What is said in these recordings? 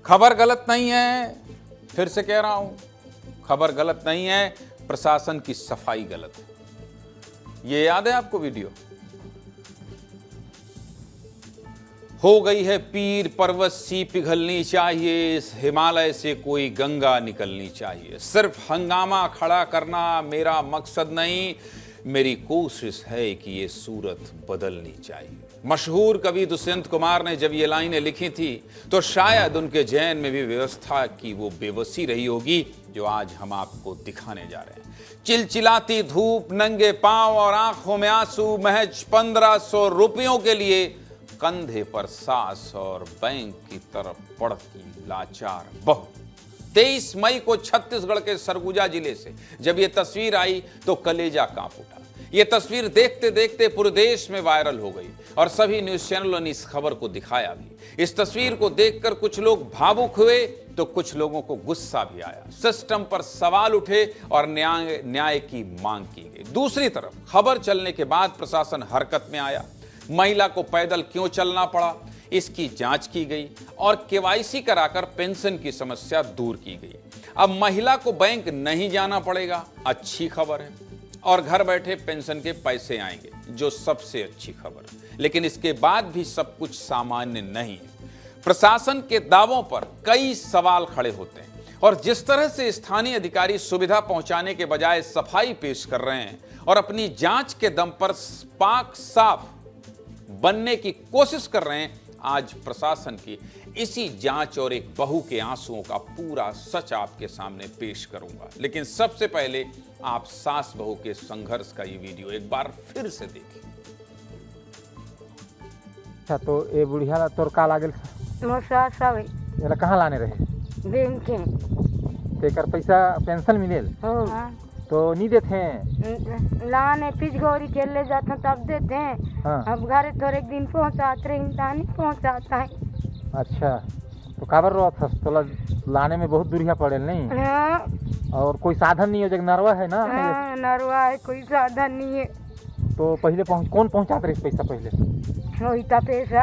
खबर गलत नहीं है, फिर से कह रहा हूं, खबर गलत नहीं है, प्रशासन की सफाई गलत है। ये याद है आपको वीडियो? हो गई है पीर पर्वत सी पिघलनी चाहिए, इस हिमालय से कोई गंगा निकलनी चाहिए। सिर्फ हंगामा खड़ा करना मेरा मकसद नहीं, मेरी कोशिश है कि ये सूरत बदलनी चाहिए। मशहूर कवि दुष्यंत कुमार ने जब ये लाइनें लिखी थी तो शायद उनके जहन में भी व्यवस्था की वो बेबसी रही होगी जो आज हम आपको दिखाने जा रहे हैं। चिलचिलाती धूप, नंगे पांव और आंखों में आंसू, महज 1500 रुपयों के लिए कंधे पर सास और बैंक की तरफ बढ़ती लाचार बहू। 23 मई को छत्तीसगढ़ के सरगुजा जिले से जब यह तस्वीर आई तो कलेजा कांप उठा। यह तस्वीर देखते देखते पूरे देश में वायरल हो गई और सभी न्यूज चैनलों ने इस खबर को दिखाया भी। इस तस्वीर को देखकर कुछ लोग भावुक हुए तो कुछ लोगों को गुस्सा भी आया। सिस्टम पर सवाल उठे और न्याय की मांग की गई। दूसरी तरफ खबर चलने के बाद प्रशासन हरकत में आया। महिला को पैदल क्यों चलना पड़ा, इसकी जांच की गई और केवाईसी कराकर पेंशन की समस्या दूर की गई। अब महिला को बैंक नहीं जाना पड़ेगा, अच्छी खबर है, और घर बैठे पेंशन के पैसे आएंगे, जो सबसे अच्छी खबर है। लेकिन इसके बाद भी सब कुछ सामान्य नहीं है। प्रशासन के दावों पर कई सवाल खड़े होते हैं और जिस तरह से स्थानीय अधिकारी सुविधा पहुंचाने के बजाय सफाई पेश कर रहे हैं और अपनी जांच के दम पर पाक साफ बनने की कोशिश कर रहे हैं, आज प्रशासन की इसी जांच और एक बहू के आंसुओं का पूरा सच आपके सामने पेश करूंगा। लेकिन सबसे पहले आप सास बहू के संघर्ष का ये वीडियो एक बार फिर से देखिए। अच्छा, तो ये बुढ़िया ला तोर का लागल? मोर सास हवे एला कहाँ लाने रहे? बैंक के। तेकर पैसा पेंशन मिलेल हाँ। तो नहीं देते हैं? लाने पिचगौरी के ले जाते हैं तब देते हैं। हाँ। अब घर थोड़े दिन पहुँचाते रहे, इंसान नहीं पहुँचाता है। अच्छा, तो काबर रो था तो लाने में बहुत दूरिया पड़ेल नहीं? हाँ। और कोई साधन नहीं हो, जब नरवा है ना? हाँ, नरवा है, कोई साधन नहीं है। तो पहले कौन पहुँचाते रहे पैसा पहले? वही था पैसा।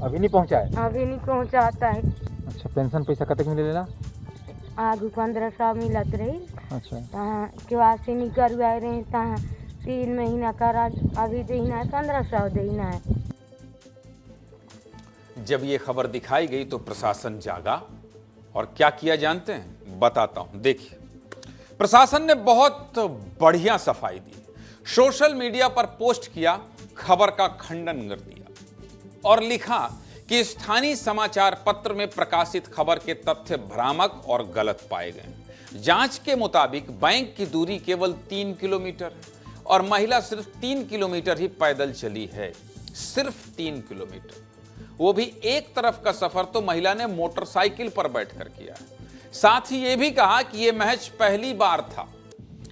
अभी नहीं पहुँचा है? अभी नहीं पहुँचाता है। अच्छा, पेंशन पैसा कतक मिलेला? आगू 1500 मिलत रही। अच्छा, केवासी नहीं करवाए रहे, 3 महीना करा, अभी देना है 1500 देना है। जब ये खबर दिखाई गई तो प्रशासन जागा और क्या किया जानते हैं? बताता हूं, देखिए। प्रशासन ने बहुत बढ़िया सफाई दी। सोशल मीडिया पर पोस्ट किया, खबर का खंडन कर दिया और लिखा कि स्थानीय समाचार पत्र में प्रकाशित खबर के तथ्य भ्रामक और गलत पाए गए। जांच के मुताबिक बैंक की दूरी केवल 3 किलोमीटर है और महिला सिर्फ 3 किलोमीटर ही पैदल चली है। सिर्फ 3 किलोमीटर, वो भी एक तरफ का सफर तो महिला ने मोटरसाइकिल पर बैठकर किया है। साथ ही ये भी कहा कि यह महज पहली बार था,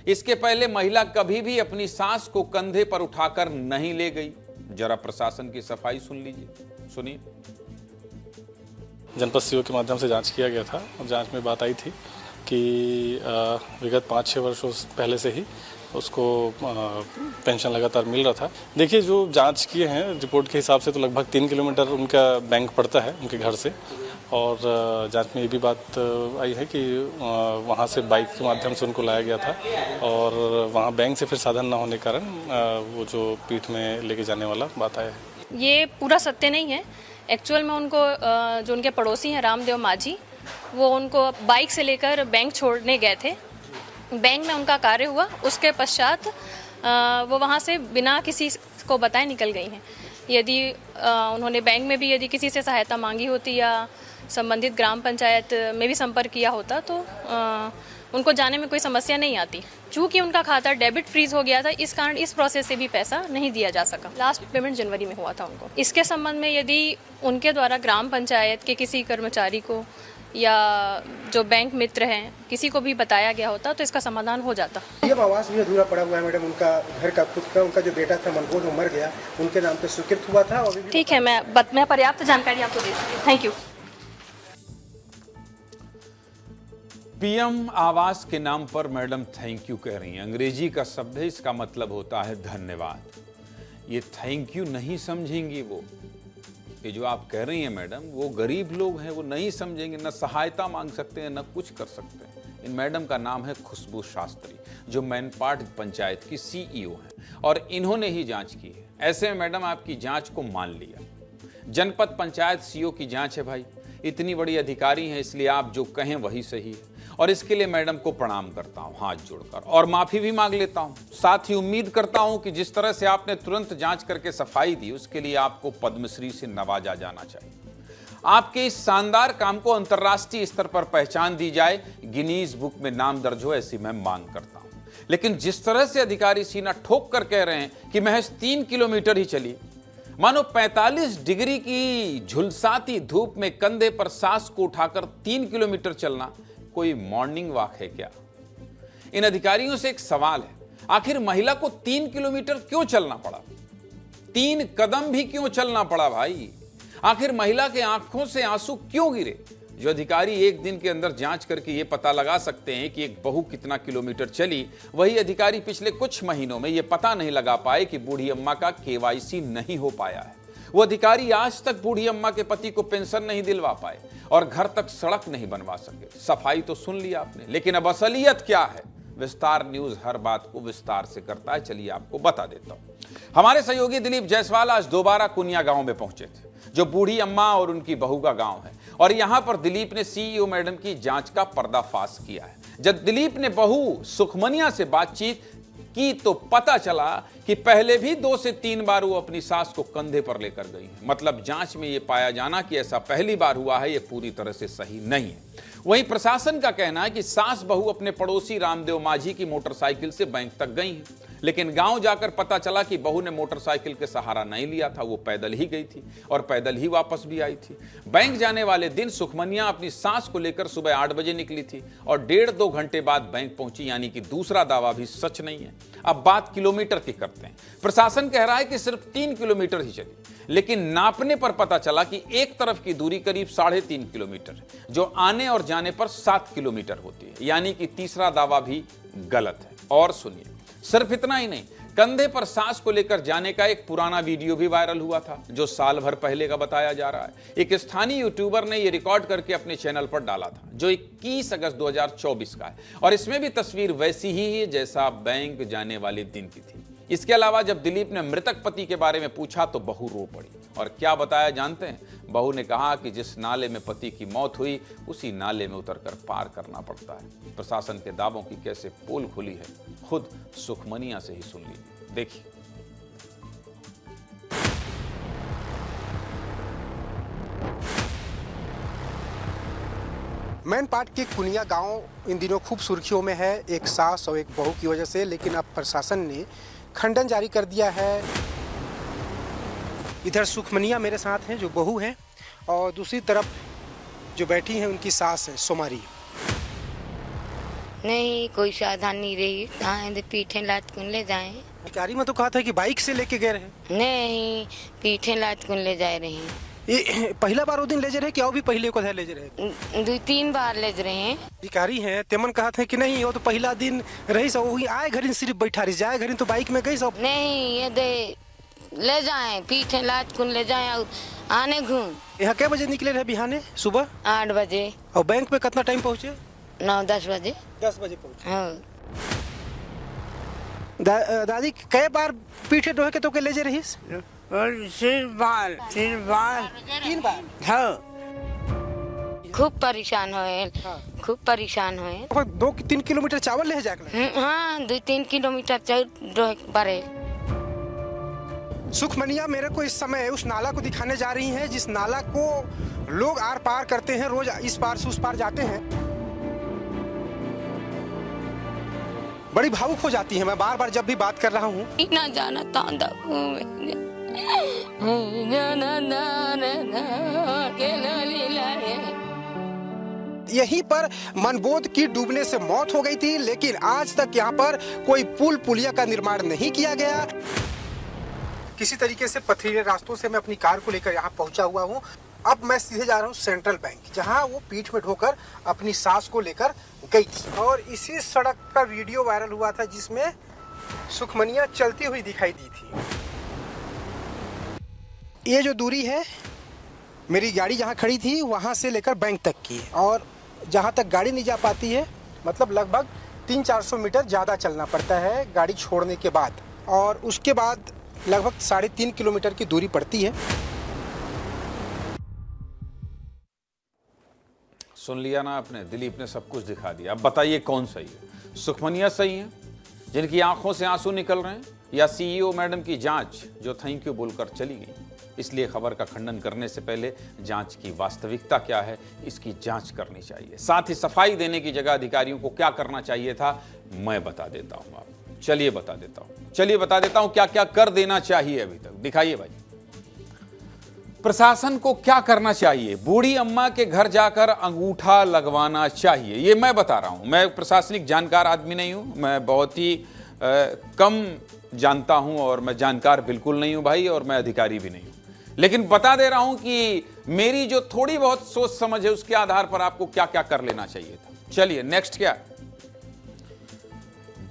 इसके पहले महिला कभी भी अपनी सास को कंधे पर उठाकर नहीं ले गई। जरा प्रशासन की सफाई सुन लीजिए, सुनिए। जनपद सीओ के माध्यम से जांच किया गया था और जांच में बात आई थी कि विगत 5-6 वर्षों पहले से ही उसको पेंशन लगातार मिल रहा था। देखिए, जो जांच किए हैं रिपोर्ट के हिसाब से तो लगभग 3 किलोमीटर उनका बैंक पड़ता है उनके घर से, और जांच में ये भी बात आई है कि वहाँ से बाइक के माध्यम से उनको लाया गया था और वहाँ बैंक से फिर साधन ना होने के कारण वो जो पीठ में लेके जाने वाला बात आया है। ये पूरा सत्य नहीं है। एक्चुअल में उनको जो उनके पड़ोसी हैं रामदेव माझी, वो उनको बाइक से लेकर बैंक छोड़ने गए थे। बैंक में उनका कार्य हुआ, उसके पश्चात वो वहाँ से बिना किसी को बताए निकल गई हैं। यदि उन्होंने बैंक में भी यदि किसी से सहायता मांगी होती या संबंधित ग्राम पंचायत में भी संपर्क किया होता तो उनको जाने में कोई समस्या नहीं आती। चूँकि उनका खाता डेबिट फ्रीज हो गया था, इस कारण इस प्रोसेस से भी पैसा नहीं दिया जा सका। लास्ट पेमेंट जनवरी में हुआ था उनको। इसके संबंध में यदि उनके द्वारा ग्राम पंचायत के किसी कर्मचारी को या जो बैंक मित्र हैं किसी को भी बताया गया होता तो इसका समाधान हो जाता। ये आवास भी अधूरा पड़ा हुआ है मैडम। उनका घर का खुद का उनका जो बेटा था मनकोट वो मर गया, उनके नाम पे स्वीकृत हुआ था। ठीक है, मैं पर्याप्त जानकारी आपको दे दूँगी। Thank you. पीएम आवास के नाम पर मैडम थैंक यू कह रही हैं। अंग्रेजी का शब्द है, इसका मतलब होता है धन्यवाद। ये थैंक यू नहीं समझेंगी वो, ये जो आप कह रही हैं मैडम, वो गरीब लोग हैं, वो नहीं समझेंगे, न सहायता मांग सकते हैं, न कुछ कर सकते हैं। इन मैडम का नाम है खुशबू शास्त्री, जो मैनपाट पंचायत की CEO हैं और इन्होंने ही जांच की है। ऐसे में मैडम आपकी जांच को मान लिया। जनपद पंचायत CO की जांच है भाई, इतनी बड़ी अधिकारी हैं, इसलिए आप जो कहें वही सही है और इसके लिए मैडम को प्रणाम करता हूं हाथ जोड़कर और माफी भी मांग लेता हूं। साथ ही उम्मीद करता हूं कि जिस तरह से आपने तुरंत जांच करके सफाई दी, उसके लिए आपको पद्मश्री से नवाजा जाना चाहिए। आपके इस शानदार काम को अंतर्राष्ट्रीय स्तर पर पहचान दी जाए, गिनीज बुक में नाम दर्ज हो, ऐसी मैं मांग करता हूं। लेकिन जिस तरह से अधिकारी सीना ठोक कर कह रहे हैं कि महज 3 किलोमीटर ही चली, मानो 45 डिग्री की झुलसाती धूप में कंधे पर सांस को उठाकर 3 किलोमीटर चलना कोई मॉर्निंग वॉक है क्या? इन अधिकारियों से एक सवाल है, आखिर महिला को 3 किलोमीटर क्यों चलना पड़ा? 3 कदम भी क्यों चलना पड़ा भाई? आखिर महिला के आंखों से आंसू क्यों गिरे? जो अधिकारी एक दिन के अंदर जांच करके ये पता लगा सकते हैं कि एक बहू कितना किलोमीटर चली, वही अधिकारी पिछले कुछ महीनों में ये पता नहीं लगा पाए कि बूढ़ी अम्मा का KYC नहीं हो पाया है। वो अधिकारी आज तक बूढ़ी अम्मा के पति को पेंशन नहीं दिलवा पाए और घर तक सड़क नहीं बनवा सके। सफाई तो सुन लिया आपने, लेकिन अब असलियत क्या है? विस्तार न्यूज हर बात को विस्तार से करता है, चलिए आपको बता देता हूं। हमारे सहयोगी दिलीप जायसवाल आज दोबारा कुनिया गांव में पहुंचे थे, जो बूढ़ी अम्मा और उनकी बहू का गांव है, और यहां पर दिलीप ने CEO मैडम की जांच का पर्दाफाश किया है। जब दिलीप ने बहू सुखमनिया से बातचीत की तो पता चला कि पहले भी 2 से 3 बार वो अपनी सास को कंधे पर लेकर गई है। मतलब जांच में ये पाया जाना कि ऐसा पहली बार हुआ है, ये पूरी तरह से सही नहीं है। वहीं प्रशासन का कहना है कि सास बहू अपने पड़ोसी रामदेव माझी की मोटरसाइकिल से बैंक तक गई हैं, लेकिन गांव जाकर पता चला कि बहू ने मोटरसाइकिल के सहारा नहीं लिया था, वो पैदल ही गई थी और पैदल ही वापस भी आई थी। बैंक जाने वाले दिन सुखमनिया अपनी सास को लेकर सुबह 8 बजे निकली थी और 1.5-2 घंटे बाद बैंक पहुंची, यानी कि दूसरा दावा भी सच नहीं है। अब बात किलोमीटर की करते हैं। प्रशासन कह रहा है कि सिर्फ 3 किलोमीटर ही चली, लेकिन नापने पर पता चला कि एक तरफ की दूरी करीब 3.5 किलोमीटर है, जो आने और जाने पर 7 किलोमीटर होती है, यानी कि तीसरा दावा भी गलत है। और सुनिए, सिर्फ इतना ही नहीं, कंधे पर सांस को लेकर जाने का एक पुराना वीडियो भी वायरल हुआ था, जो साल भर पहले का बताया जा रहा है। एक स्थानीय यूट्यूबर ने यह रिकॉर्ड करके अपने चैनल पर डाला था, जो 21 अगस्त 2024 का है, और इसमें भी तस्वीर वैसी ही है जैसा बैंक जाने वाले दिन की थी। इसके अलावा जब दिलीप ने मृतक पति के बारे में पूछा तो बहू रो पड़ी, और क्या बताया जानते हैं? बहू ने कहा कि जिस नाले में पति की मौत हुई, उसी नाले में उतरकर पार करना पड़ता है। प्रशासन के दावों की कैसे पोल खुली है, खुद सुखमनिया से ही सुन लीजिए, देखिए। मैनपाट के कुनिया गांव इन दिनों खूब सुर्खियों में है, एक सास और एक बहू की वजह से। लेकिन अब प्रशासन ने खंडन जारी कर दिया है। इधर सुखमनिया मेरे साथ हैं, जो बहू हैं, और दूसरी तरफ जो बैठी हैं उनकी सास है सोमारी। नहीं, कोई साधन नहीं रही, कहाँ पीठे लात कुन ले जाए। अधिकारी में तो कहा था कि बाइक से लेके गए रहे। नहीं, पीठे लात कुन ले जाए रहे। ये पहला बार वो दिन ले जा रहे, क्या वो भी पहले को ले जा रहे? 2-3 बार ले रहे हैं। अधिकारी हैं, तेमन कहा था कि नहीं, वो तो पहला दिन रही सब, वही आए घर सिर्फ बैठा रही, जाए घर तो बाइक में गई सब। नहीं, ये दे ले जाए, पीठे लात कुन ले जाए और आने घूम। यहाँ क्या बजे निकले रहे बिहाने? सुबह 8 बजे। और बैंक में कितना टाइम पहुँचे? 9-10 बजे। 10 बजे पहुँचे। हाँ। दादी कई बार पीठे ढोए के तो के ले जा रही? सिर बाल 3 बार। हाँ। खूब परेशान होए, खूब परेशान होए। 2-3 किलोमीटर चावल ले जाकर। हाँ, 2-3 किलोमीटर चल बारे। सुखमनिया मेरे को इस समय उस नाला को दिखाने जा रही हैं, जिस नाला को लोग आर पार करते हैं, रोज इस पार से उस पार जाते हैं। बड़ी भावुक हो जाती है, मैं बार बार जब भी बात कर रहा हूँ। ना जाना तांदा यहीं पर मनबोध की डूबने से मौत हो गई थी, लेकिन आज तक यहाँ पर कोई पुल पुलिया का निर्माण नहीं किया गया। किसी तरीके से पथरीले रास्तों से मैं अपनी कार को लेकर यहाँ पहुंचा हुआ हूँ। अब मैं सीधे जा रहा हूँ सेंट्रल बैंक, जहाँ वो पीठ में ढोकर अपनी सास को लेकर गई थी। और इसी सड़क का वीडियो वायरल हुआ था, जिसमें सुखमनिया चलती हुई दिखाई दी थी। ये जो दूरी है मेरी गाड़ी जहाँ खड़ी थी वहाँ से लेकर बैंक तक की, और जहाँ तक गाड़ी नहीं जा पाती है मतलब लगभग 300-400 मीटर ज़्यादा चलना पड़ता है गाड़ी छोड़ने के बाद, और उसके बाद लगभग 3.5 किलोमीटर की दूरी पड़ती है। सुन लिया ना आपने, दिलीप ने सब कुछ दिखा दिया। अब बताइए कौन सही है? सुखमनिया सही है जिनकी आंखों से आंसू निकल रहे हैं, या सीईओ मैडम की जांच जो थैंक यू बोलकर चली गई? इसलिए खबर का खंडन करने से पहले जांच की वास्तविकता क्या है इसकी जांच करनी चाहिए। साथ ही सफाई देने की जगह अधिकारियों को क्या करना चाहिए था मैं बता देता हूं आपको। चलिए बता देता हूं क्या क्या कर देना चाहिए अभी तक। दिखाइए भाई, प्रशासन को क्या करना चाहिए? बूढ़ी अम्मा के घर जाकर अंगूठा लगवाना चाहिए। ये मैं बता रहा हूं, मैं प्रशासनिक जानकार आदमी नहीं हूं, मैं बहुत ही कम जानता हूं, और मैं जानकार बिल्कुल नहीं हूं भाई, और मैं अधिकारी भी नहीं हूं, लेकिन बता दे रहा हूं कि मेरी जो थोड़ी बहुत सोच समझ है उसके आधार पर आपको क्या क्या कर लेना चाहिए था। चलिए नेक्स्ट क्या?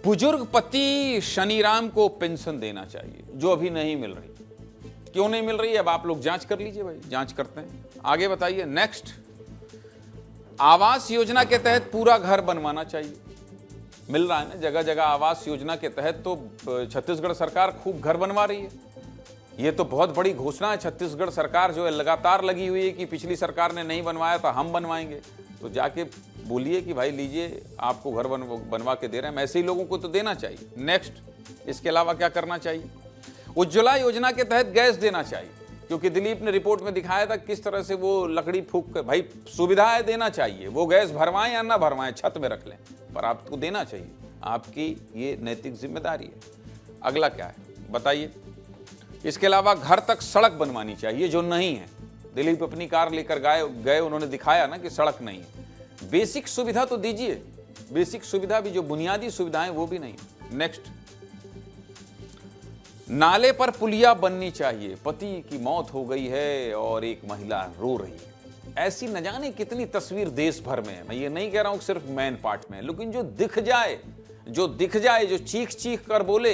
बुजुर्ग पति शनिराम को पेंशन देना चाहिए जो अभी नहीं मिल रही। क्यों नहीं मिल रही है अब आप लोग जांच कर लीजिए भाई, जांच करते हैं। आगे बताइए नेक्स्ट। आवास योजना के तहत पूरा घर बनवाना चाहिए। मिल रहा है ना जगह जगह आवास योजना के तहत, तो छत्तीसगढ़ सरकार खूब घर बनवा रही है। ये तो बहुत बड़ी घोषणा है छत्तीसगढ़ सरकार जो है लगातार लगी हुई है कि पिछली सरकार ने नहीं बनवाया था हम बनवाएंगे। तो जाके बोलिए कि भाई लीजिए आपको घर बनवा के दे रहे हैं। ऐसे ही लोगों को तो देना चाहिए। नेक्स्ट, इसके अलावा क्या करना चाहिए? उज्ज्वला योजना के तहत गैस देना चाहिए, क्योंकि दिलीप ने रिपोर्ट में दिखाया था किस तरह से वो लकड़ी फूंक कर, भाई सुविधाएं देना चाहिए। वो गैस भरवाएं या ना भरवाएं, छत में रख लें, पर आपको देना चाहिए, आपकी ये नैतिक जिम्मेदारी है। अगला क्या है बताइए? इसके अलावा घर तक सड़क बनवानी चाहिए जो नहीं है। दिलीप अपनी कार लेकर गए, उन्होंने दिखाया ना कि सड़क नहीं है। बेसिक सुविधा तो दीजिए, बेसिक सुविधा भी, जो बुनियादी सुविधाएं वो भी नहीं। नेक्स्ट, नाले पर पुलिया बननी चाहिए। पति की मौत हो गई है और एक महिला रो रही है। ऐसी न जाने कितनी तस्वीर देश भर में है। मैं ये नहीं कह रहा हूं सिर्फ मेन पार्ट में, लेकिन जो दिख जाए, जो चीख कर बोले,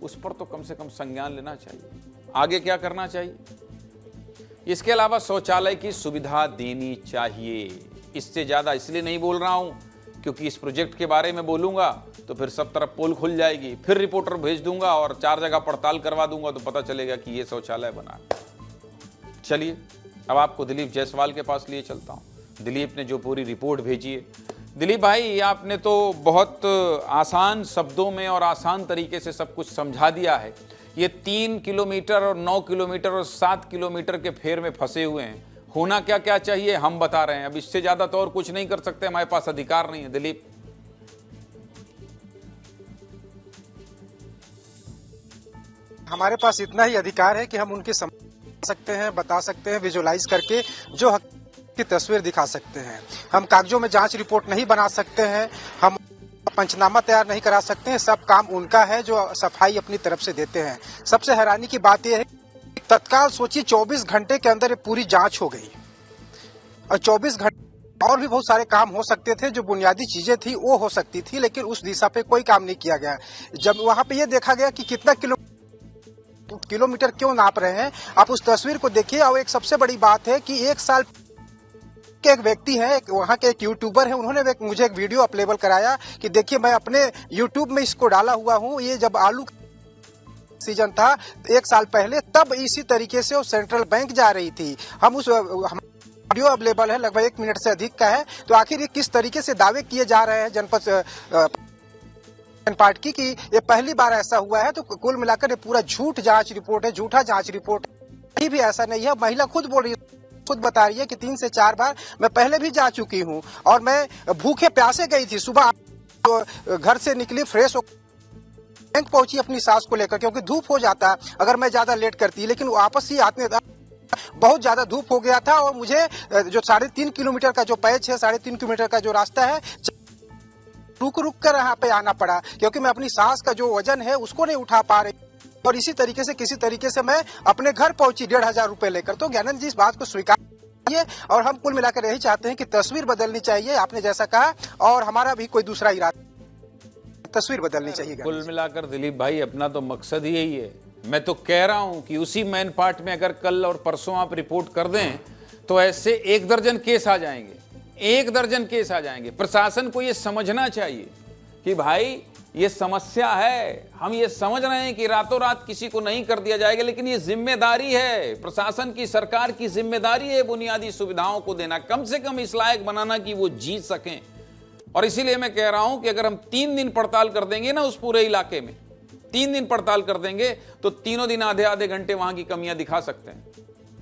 उस पर तो कम से कम संज्ञान लेना चाहिए। आगे क्या करना चाहिए? इसके अलावा शौचालय की सुविधा देनी चाहिए। इससे ज्यादा इसलिए नहीं बोल रहा हूं क्योंकि इस प्रोजेक्ट के बारे में बोलूंगा तो फिर सब तरफ पोल खुल जाएगी, फिर रिपोर्टर भेज दूंगा और 4 जगह पड़ताल करवा दूंगा तो पता चलेगा कि ये शौचालय बना। चलिए अब आपको दिलीप जायसवाल के पास लिए चलता हूं। दिलीप ने जो पूरी रिपोर्ट भेजी है, दिलीप भाई आपने तो बहुत आसान शब्दों में और आसान तरीके से सब कुछ समझा दिया है। ये 3 किलोमीटर और 9 किलोमीटर और 7 किलोमीटर के फेर में फंसे हुए हैं। होना क्या क्या चाहिए हम बता रहे हैं। अब इससे ज्यादा तो और कुछ नहीं कर सकते, हमारे पास अधिकार नहीं है। दिलीप, हमारे पास इतना ही अधिकार है कि हम उनकी समझ सकते हैं, बता सकते हैं, विजुअलाइज करके जो हक की तस्वीर दिखा सकते हैं। हम कागजों में जांच रिपोर्ट नहीं बना सकते हैं, हम पंचनामा तैयार नहीं करा सकते हैं। सब काम उनका है जो सफाई अपनी तरफ से देते हैं। सबसे हैरानी की बात यह है, तत्काल सोचिए 24 घंटे के अंदर ये पूरी जांच हो गई, और 24 घंटे और भी बहुत सारे काम हो सकते थे, जो बुनियादी चीजें थी वो हो सकती थी, लेकिन उस दिशा पे कोई काम नहीं किया गया। जब वहां पे ये देखा गया कि कितना किलोमीटर क्यों नाप रहे हैं, आप उस तस्वीर को देखिए। और एक सबसे बड़ी बात है कि 1 साल के एक व्यक्ति है, वहाँ के एक यूट्यूबर है, उन्होंने मुझे एक वीडियो अपलोड कराया कि देखिए मैं अपने यूट्यूब में इसको डाला हुआ हूँ। ये जब आलू सीजन था 1 साल पहले, तब इसी तरीके से वो सेंट्रल बैंक जा रही थी। हम उस वीडियो अवेलेबल है, लगभग 1 मिनट से अधिक का है। तो आखिर ये किस तरीके से दावे किए जा रहे हैं जनपद पार्टी की कि ये पहली बार ऐसा हुआ है। तो कुल मिलाकर ये पूरा झूठ जांच रिपोर्ट है, झूठा जांच रिपोर्ट है। कहीं भी ऐसा नहीं है। महिला खुद बोल रही है, खुद बता रही है कि 3 से 4 बार मैं पहले भी जा चुकी हूँ, और मैं भूखे प्यासे गई थी। सुबह तो घर से निकली, फ्रेश हो बैंक पहुंची अपनी सास को लेकर, क्योंकि धूप हो जाता अगर मैं ज्यादा लेट करती, लेकिन वापस ही आते बहुत ज्यादा धूप हो गया था। और मुझे जो 3.5 किलोमीटर का जो पैच है, 3.5 किलोमीटर का जो रास्ता है, रुक कर यहाँ पे आना पड़ा, क्योंकि मैं अपनी सास का जो वजन है उसको नहीं उठा पा रही। और इसी तरीके से किसी तरीके से मैं अपने घर पहुंची 1,500 रुपए लेकर। तो ज्ञानंद जी इस बात को स्वीकार, और हम कुल मिलाकर यही चाहते हैं कि तस्वीर बदलनी चाहिए, आपने जैसा कहा, और हमारा भी कोई दूसरा इरादा, तस्वीर बदलनी चाहिए। कुल मिलाकर दिलीप भाई अपना तो मकसद ही यही है। मैं तो कह रहा हूं कि उसी मेन पार्ट में अगर कल और परसों आप रिपोर्ट कर दें तो ऐसे 1 दर्जन केस आ जाएंगे, 1 दर्जन केस आ जाएंगे। प्रशासन को ये समझना चाहिए कि भाई ये समस्या है, हम ये समझ रहे हैं कि रातों रात किसी को नहीं कर दिया जाएगा, लेकिन ये जिम्मेदारी है प्रशासन की, सरकार की जिम्मेदारी है बुनियादी सुविधाओं को देना, कम से कम इस लायक बनाना कि वो जी सकें। और इसीलिए मैं कह रहा हूं कि अगर हम 3 दिन पड़ताल कर देंगे ना उस पूरे इलाके में, 3 दिन पड़ताल कर देंगे तो तीनों दिन आधे आधे घंटे वहां की कमियां दिखा सकते हैं,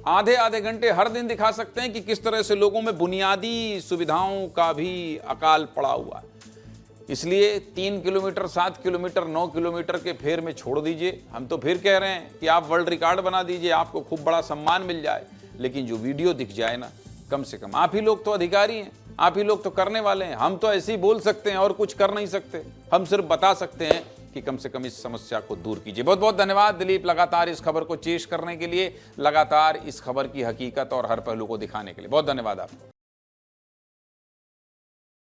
आधे आधे घंटे हर दिन दिखा सकते हैं कि किस तरह से लोगों में बुनियादी सुविधाओं का भी अकाल पड़ा हुआ है। इसलिए 3 किलोमीटर, 7 किलोमीटर, 9 किलोमीटर के फेर में छोड़ दीजिए। हम तो फिर कह रहे हैं कि आप वर्ल्ड रिकॉर्ड बना दीजिए, आपको खूब बड़ा सम्मान मिल जाए, लेकिन जो वीडियो दिख जाए ना, कम से कम आप ही लोग तो अधिकारी हैं, आप ही लोग तो करने वाले हैं। हम तो ऐसे ही बोल सकते हैं और कुछ कर नहीं सकते, हम सिर्फ बता सकते हैं कि कम से कम इस समस्या को दूर कीजिए। बहुत बहुत धन्यवाद दिलीप, लगातार इस खबर को चेस करने के लिए, लगातार इस खबर की हकीकत और हर पहलू को दिखाने के लिए बहुत धन्यवाद आपको।